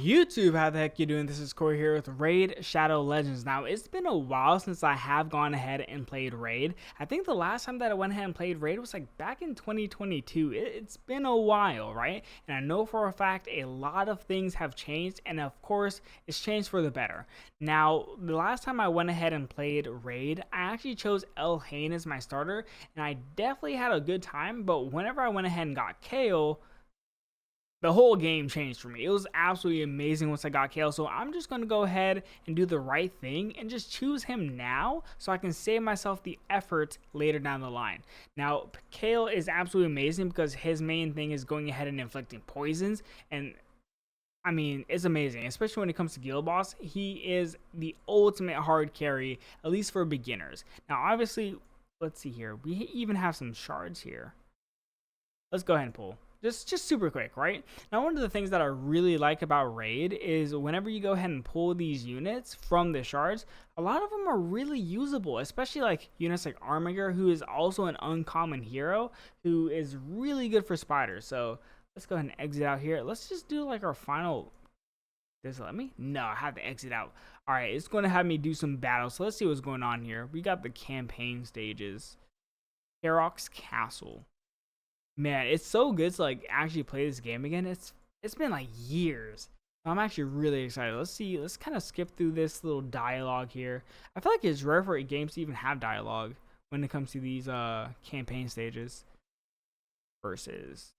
YouTube, how the heck you doing? This is Corey here with Raid Shadow Legends. Now, it's been a while since I have gone ahead and played Raid. I think the last time that I went ahead and played Raid was like back in 2022. It's been a while, right? And I know for a fact a lot of things have changed, and of course, it's changed for the better. Now, the last time I went ahead and played Raid, I actually chose El Hain as my starter, and I definitely had a good time, but whenever I went ahead and got Kale, the whole game changed for me. It was absolutely amazing once I got Kale. So I'm just going to go ahead and do the right thing and just choose him now so I can save myself the effort later down the line. Now, Kale is absolutely amazing because his main thing is going ahead and inflicting poisons. And I mean, it's amazing, especially when it comes to Guild Boss. He is the ultimate hard carry, at least for beginners. Now, obviously, let's see here. We even have some shards here. Let's go ahead and pull. Just super quick, right? Now, one of the things that I really like about Raid is whenever you go ahead and pull these units from the shards, a lot of them are really usable, especially like units like Armiger, who is also an uncommon hero, who is really good for spiders. So let's go ahead and exit out here. Let's just do like our final. Does it let me? No, I have to exit out. All right, it's going to have me do some battles. So let's see what's going on here. We got the campaign stages. Karok's Castle. Man, it's so good to like actually play this game again. It's been like years. I'm actually really excited. Let's kind of skip through this little dialogue here. I feel like it's rare for games to even have dialogue when it comes to these campaign stages. Versus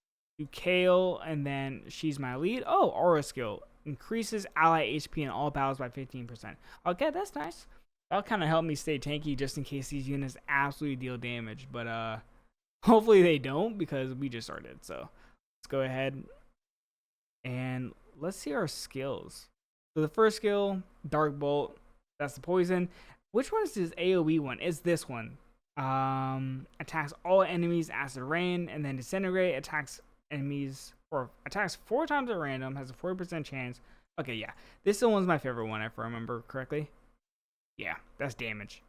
Kale, and then she's my lead. Oh, aura skill increases ally HP in all battles by 15%. Okay, that's nice. That'll kind of help me stay tanky just in case these units absolutely deal damage. But hopefully they don't, because we just started. So let's go ahead and let's see our skills. So the first skill, Dark Bolt, that's the poison. Which one is this AoE one? It's this one. Attacks all enemies, acid rain, and then disintegrate. Attacks enemies, or attacks 4 times at random, has a 40% chance. Okay, yeah. This one's my favorite one, if I remember correctly. Yeah, that's damage.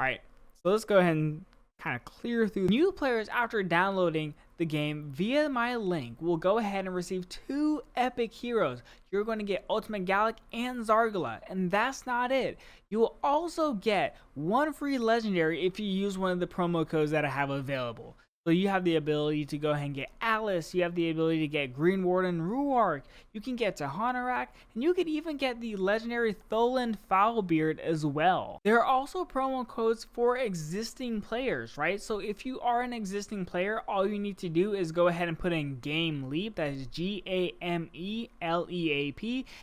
Alright, so let's go ahead and kind of clear through. New players, after downloading the game via my link, will go ahead and receive 2 epic heroes. You're going to get Ultimate Galek and Zargala, and that's not it. You will also get 1 free legendary if you use one of the promo codes that I have available. So you have the ability to go ahead and get Alice, you have the ability to get Green Warden Ruark, you can get Tahanarak, and you can even get the legendary Tholen Foulbeard as well. There are also promo codes for existing players, right? So if you are an existing player, all you need to do is go ahead and put in Game Leap, that is GAMELEAP,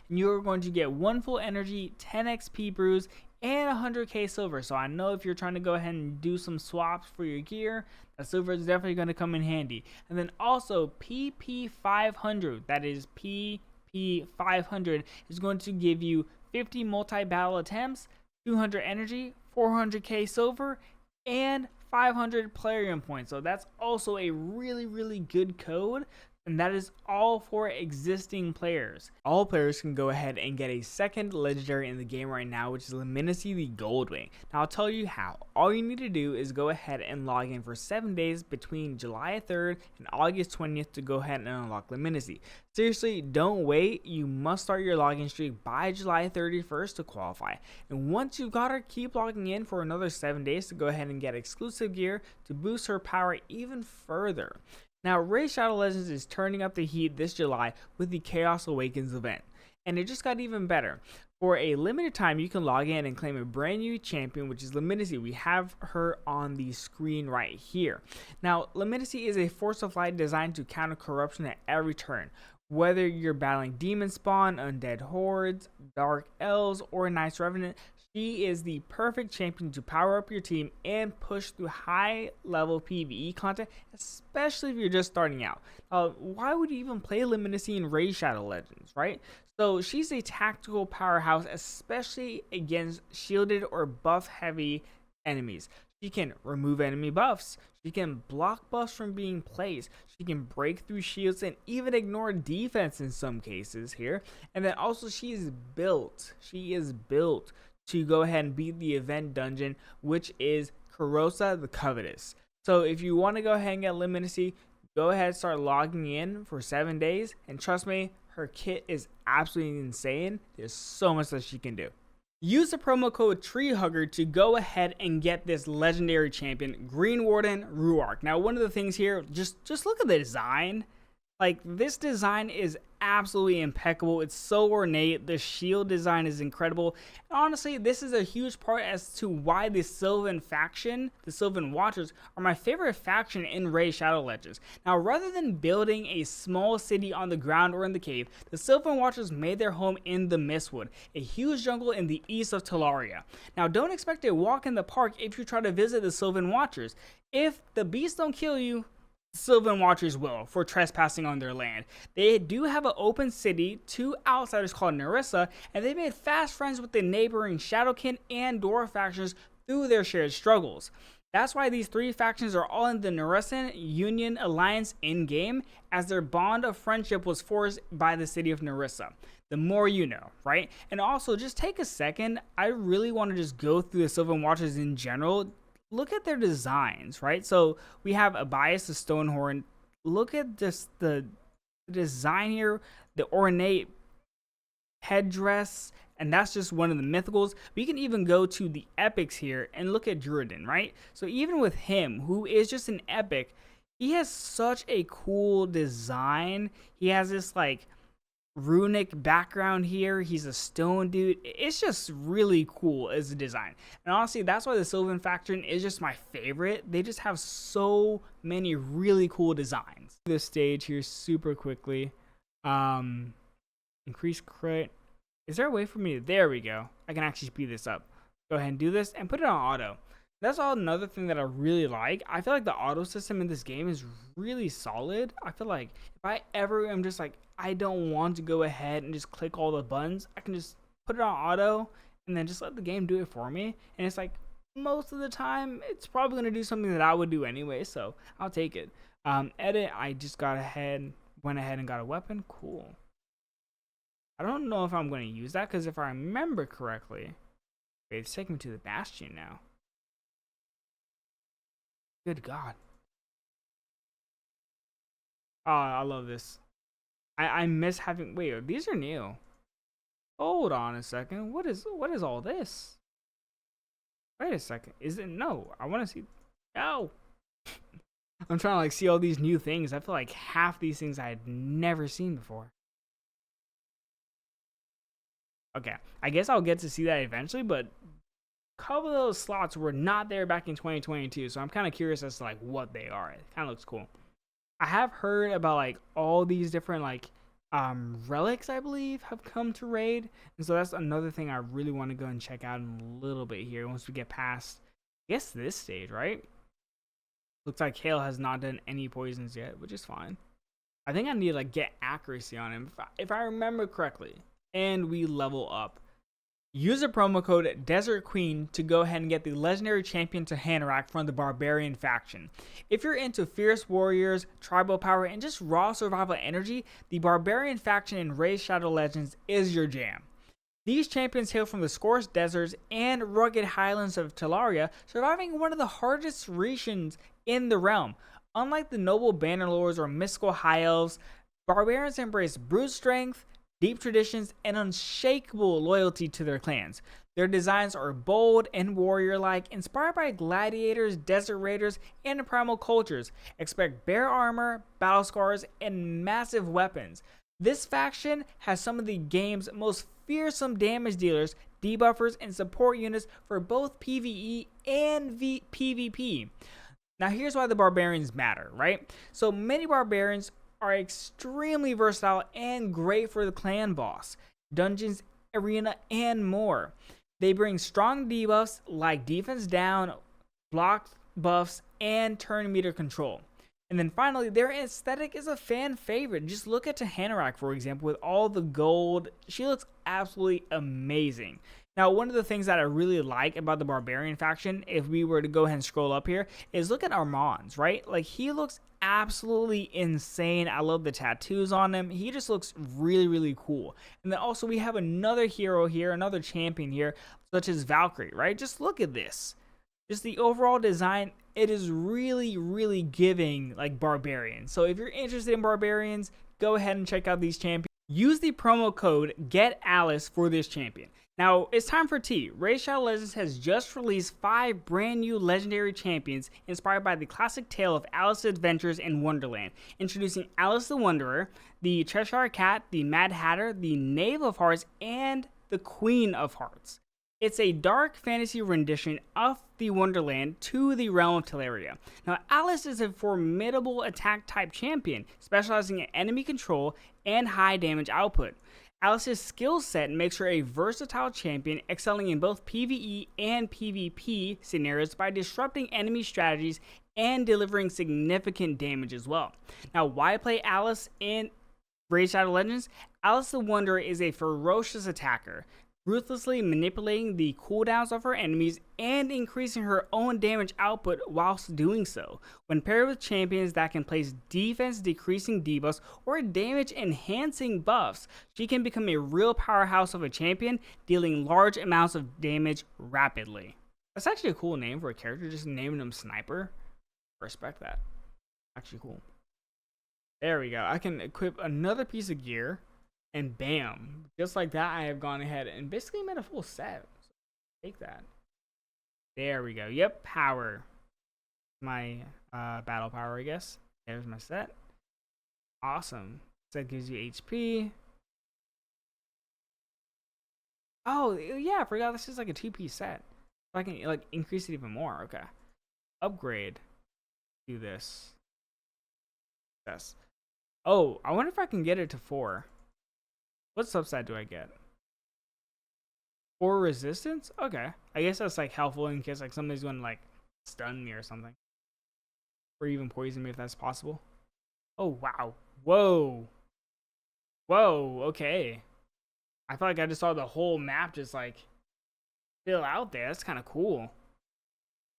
and you're going to get 1 full energy, 10 XP brews, and 100k silver. So I know if you're trying to go ahead and do some swaps for your gear, that silver is definitely going to come in handy. And then also PP500, that is PP500, is going to give you 50 multi-battle attempts, 200 energy, 400k silver, and 500 player points. So that's also a really good code. And that is all for existing players. All players can go ahead and get a second legendary in the game right now, which is Leminisi the Gold-wing. Now I'll tell you how. All you need to do is go ahead and log in for 7 days between July 3rd and August 20th to go ahead and unlock Leminisi. Seriously, don't wait. You must start your login streak by July 31st to qualify. And once you've got her, keep logging in for another 7 days to go ahead and get exclusive gear to boost her power even further. Now, Raid Shadow Legends is turning up the heat this July with the Chaos Awakens event, and it just got even better. For a limited time, you can log in and claim a brand new champion, which is Leminisi. We have her on the screen right here. Now, Leminisi is a force of light designed to counter corruption at every turn. Whether you're battling demon spawn, undead hordes, dark elves, or Night's Revenant, she is the perfect champion to power up your team and push through high level PvE content, especially if you're just starting out. Why would you even play Leminisi in Raid Shadow Legends, right? So she's a tactical powerhouse, especially against shielded or buff heavy enemies. She can remove enemy buffs. She can block buffs from being placed. She can break through shields and even ignore defense in some cases here. And then also she is built to go ahead and beat the event dungeon, which is Karosa the Covetous. So if you want to go ahead and get Leminisi, go ahead and start logging in for 7 days, and trust me, her kit is absolutely insane. There's so much that she can do. Use the promo code TreeHugger to go ahead and get this legendary champion, Green Warden Ruark. Now, one of the things here, just look at the design. Like, this design is absolutely impeccable. It's so ornate. The shield design is incredible. And honestly, this is a huge part as to why the Silven faction, the Silven Watchers, are my favorite faction in Raid Shadow Legends. Now, rather than building a small city on the ground or in the cave, the Silven Watchers made their home in the Mistwood, a huge jungle in the east of Talaria. Now, don't expect a walk in the park if you try to visit the Silven Watchers. If the beasts don't kill you, Silven Watchers will, for trespassing on their land. They do have an open city to outsiders called Narissa, and they made fast friends with the neighboring Shadowkin and Dwarf factions through their shared struggles. That's why these three factions are all in the Narissan Union Alliance in-game, as their bond of friendship was forged by the city of Narissa. The more you know, right? And also, just take a second, I really want to just go through the Silven Watchers in general. Look at their designs, right? So we have Abias the Stonehorn. Look at just the design here, the ornate headdress, and that's just one of the mythicals. We can even go to the epics here and look at Druidin, right? So even with him, who is just an epic, he has such a cool design. He has this like runic background here. He's a stone dude. It's just really cool as a design. And honestly, that's why the Silven faction is just my favorite. They just have so many really cool designs. This stage here super quickly. Increase crit. Is there a way for me to, there we go. I can actually speed this up. Go ahead and do this and put it on auto. That's all another thing that I really like. I feel like the auto system in this game is really solid. I feel like if I ever am just like, I don't want to go ahead and just click all the buttons, I can just put it on auto and then just let the game do it for me. And it's like, most of the time, it's probably going to do something that I would do anyway, so I'll take it. Edit, I just went ahead and got a weapon. Cool. I don't know if I'm going to use that, because if I remember correctly, okay, it's taking me to the Bastion now. Good God. Oh, I love this. I miss having, wait, these are new. Hold on a second. What is all this? Wait a second. Is it, no, I want to see, no. I'm trying to like see all these new things. I feel like half these things I had never seen before. Okay, I guess I'll get to see that eventually, but a couple of those slots were not there back in 2022, so I'm kind of curious as to like what they are. It kind of looks cool. I have heard about like all these different like relics, I believe, have come to raid, and so that's another thing I really want to go and check out in a little bit here once we get past, I guess, this stage, right? Looks like Kale has not done any poisons yet, which is fine. I think I need to like get accuracy on him if I remember correctly, and we level up. Use the promo code Desert Queen to go ahead and get the legendary champion to Hanorak from the Barbarian faction. If you're into fierce warriors, tribal power, and just raw survival energy, the Barbarian faction in Raid Shadow Legends is your jam. These champions hail from the scorched deserts and rugged highlands of Talaria, surviving one of the hardest regions in the realm. Unlike the noble bannerlords or mystical high elves, barbarians embrace brute strength, deep traditions, and unshakable loyalty to their clans. Their designs are bold and warrior-like, inspired by gladiators, desert raiders, and primal cultures. Expect bare armor, battle scars, and massive weapons. This faction has some of the game's most fearsome damage dealers, debuffers, and support units for both PvE and PvP. Now here's why the barbarians matter, right? So many barbarians are extremely versatile and great for the clan boss, dungeons, arena, and more. They bring strong debuffs like defense down, block buffs, and turn meter control. And then finally, their aesthetic is a fan favorite. Just look at Hanorak, for example, with all the gold. She looks absolutely amazing. Now, one of the things that I really like about the Barbarian faction, if we were to go ahead and scroll up here, is look at Armand's, right? Like, he looks absolutely insane. I love the tattoos on him. He just looks really, really cool. And then also we have another hero here, another champion here, such as Valkyrie, right? Just look at this. Just the overall design, it is really, really giving like Barbarians. So if you're interested in Barbarians, go ahead and check out these champions. use the promo code GETALICE for this champion. Now, it's time for tea. Raid Shadow Legends has just released 5 brand new legendary champions inspired by the classic tale of Alice's adventures in Wonderland, introducing Alice the Wanderer, the Cheshire Cat, the Mad Hatter, the Knave of Hearts, and the Queen of Hearts. It's a dark fantasy rendition of the Wonderland to the realm of Teleria. Now, Alice is a formidable attack type champion, specializing in enemy control and high damage output. Alice's skill set makes her a versatile champion, excelling in both PvE and PvP scenarios by disrupting enemy strategies and delivering significant damage as well. Now, why play Alice in Raid Shadow Legends? Alice the Wanderer is a ferocious attacker, ruthlessly manipulating the cooldowns of her enemies and increasing her own damage output whilst doing so. When paired with champions that can place defense decreasing debuffs or damage enhancing buffs, she can become a real powerhouse of a champion, dealing large amounts of damage rapidly. That's actually a cool name for a character, just naming him Sniper. Respect that. Actually cool. There we go. I can equip another piece of gear. And bam, just like that, I have gone ahead and basically made a full set. So take that. There we go. Yep, power. My battle power, I guess. There's my set. Awesome. Set gives you HP. Oh, yeah, I forgot this is like a 2-piece set. So I can like increase it even more. Okay. Upgrade. Do this. Yes. Oh, I wonder if I can get it to 4. What substat do I get? 4 resistance? Okay. I guess that's like helpful in case like somebody's going to like stun me or something. Or even poison me if that's possible. Oh, wow. Whoa. Whoa, okay. I feel like I just saw the whole map just like fill out there. That's kind of cool.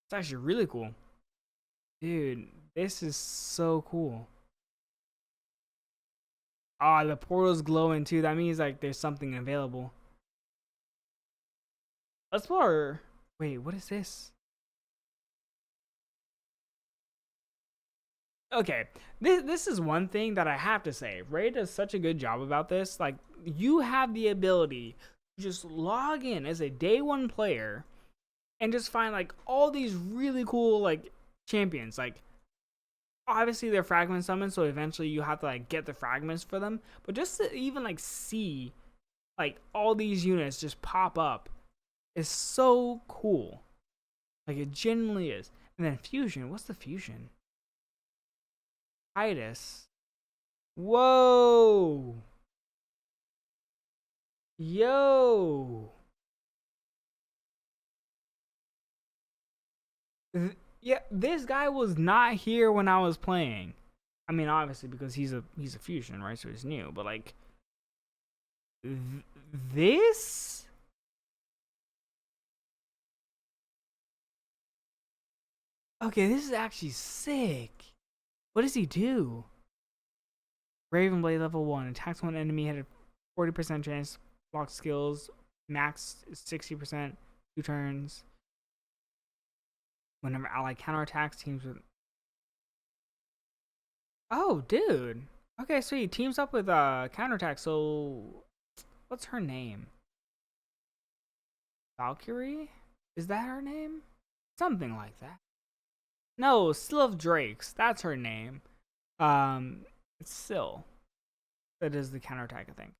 It's actually really cool. Dude, this is so cool. Ah, the portal's glowing too. That means like there's something available. Let's pull our... Wait, what is this? Okay, this is one thing that I have to say. Raid does such a good job about this. Like, you have the ability to just log in as a day 1 player and just find like all these really cool like champions. Like, obviously they're fragment summons, so eventually you have to like get the fragments for them, but just to even like see like all these units just pop up is so cool. Like, it genuinely is. And then fusion, what's the fusion? Titus. Whoa. Yo. Yeah, this guy was not here when I was playing. I mean, obviously because he's a fusion, right? So he's new. But like, this. Okay, this is actually sick. What does he do? Raven Blade level 1 attacks one enemy had a 40% chance. Block skills max 60%. 2 turns. Whenever ally counterattacks, teams with... Oh, dude. Okay, so he teams up with counterattack. So, what's her name? Valkyrie? Is that her name? Something like that. No, Sil of Drakes. That's her name. It's Sil. That is the counterattack, I think.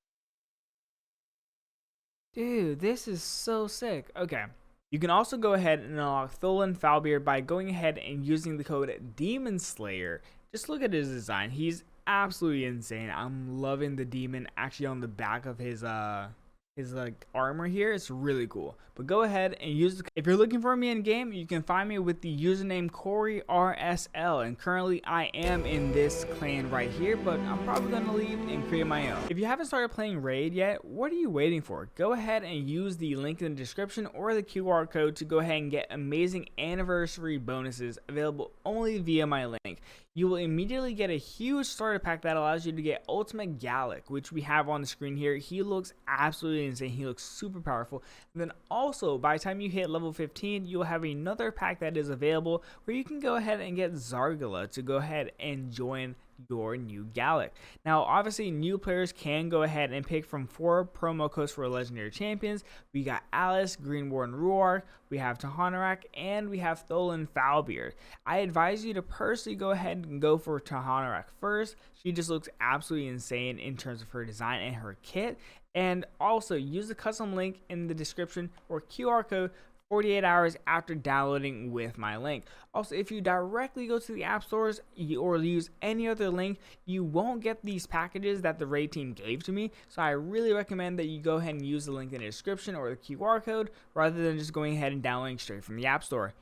Dude, this is so sick. Okay. You can also go ahead and unlock Tholen Foulbeard by going ahead and using the code Demon Slayer. Just look at his design. He's absolutely insane. I'm loving the demon actually on the back of his like armor here. It's really cool. But go ahead and use the... If you're looking for me in game, you can find me with the username CoreyRSL, and currently I am in this clan right here, but I'm probably going to leave and create my own. If you haven't started playing Raid yet, what are you waiting for? Go ahead and use the link in the description or the QR code to go ahead and get amazing anniversary bonuses available only via my link. You will immediately get a huge starter pack that allows you to get Ultimate Galek, which we have on the screen here. He looks absolutely insane. He looks super powerful. And then also, by the time you hit level 15, you'll have another pack that is available where you can go ahead and get Zargala to go ahead and join your new Galek. Now, obviously, new players can go ahead and pick from 4 promo codes for legendary champions. We got Alice, Greenborn Ruark, we have Tahanarak, and we have Tholen Foulbeard. I advise you to personally go ahead and go for Tahanarak first. She just looks absolutely insane in terms of her design and her kit. And also, use the custom link in the description or QR code 48 hours after downloading with my link. Also, if you directly go to the app stores or use any other link, you won't get these packages that the raid team gave to me. So I really recommend that you go ahead and use the link in the description or the QR code rather than just going ahead and downloading straight from the app store.